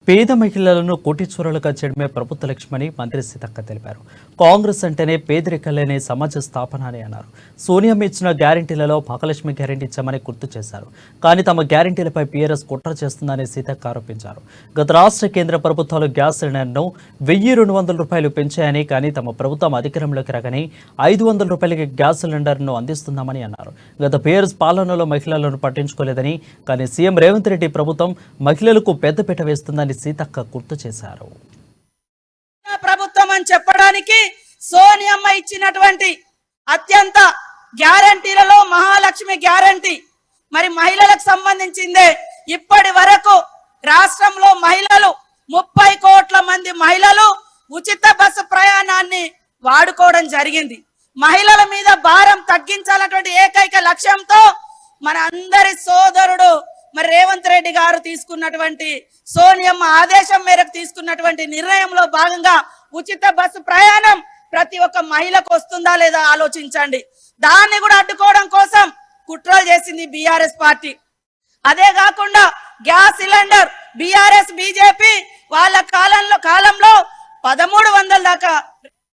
పేద మహిళలను కోటీశ్వరులుగా చేయడమే ప్రభుత్వ లక్ష్యమని మంత్రి సీతక్క తెలిపారు. కాంగ్రెస్ అంటేనే పేదరికలేని సమాజ స్థాపన అని అన్నారు. సోనియా ఇచ్చిన గ్యారెంటీలలో మహాలక్ష్మి గ్యారెంటీ ఇచ్చామని గుర్తు చేశారు. కానీ తమ గ్యారెంటీలపై పీఆర్ఎస్ కుట్ర చేస్తుందని సీతక్క ఆరోపించారు. గత రాష్ట్ర కేంద్ర ప్రభుత్వాలు గ్యాస్ సిలిండర్ను 1200 రూపాయలు పెంచాయని, కానీ తమ ప్రభుత్వం అధికారంలోకి రాగానే 500 రూపాయలకి గ్యాస్ సిలిండర్ను అందిస్తున్నామని అన్నారు. గత పీఆర్ఎస్ పాలనలో మహిళలను పట్టించుకోలేదని, కానీ సీఎం రేవంత్ రెడ్డి ప్రభుత్వం మహిళలకు పెద్దపీట వేస్తుందని సీతక్క గుర్తు చేశారు. ప్రభుత్వం అని చెప్పడానికి సోనియమ్మ ఇచ్చినటువంటి అత్యంత గ్యారంటీలలో మహాలక్ష్మి గ్యారంటీ మరి మహిళలకు సంబంధించిందే. ఇప్పటి వరకు రాష్ట్రంలో మహిళలు 30 కోట్ల మంది మహిళలు ఉచిత బస్సు ప్రయాణాన్ని వాడుకోవడం జరిగింది. మహిళల మీద భారం తగ్గించాలన్నటువంటి ఏకైక లక్ష్యంతో మన అందరి సోదరుడు మరి రేవంత్ రెడ్డి గారు తీసుకున్నటువంటి సోనియమ్మ ఆదేశం మేరకు తీసుకున్నటువంటి నిర్ణయంలో భాగంగా ఉచిత బస్సు ప్రయాణం ప్రతి ఒక్క మహిళకు వస్తుందా లేదా ఆలోచించండి. దాన్ని కూడా అడ్డుకోవడం కోసం కుట్రలు చేసింది బీఆర్ఎస్ పార్టీ. అదే కాకుండా గ్యాస్ సిలిండర్ బీఆర్ఎస్ బీజేపీ వాళ్ళ కాలంలో 1300 దాకా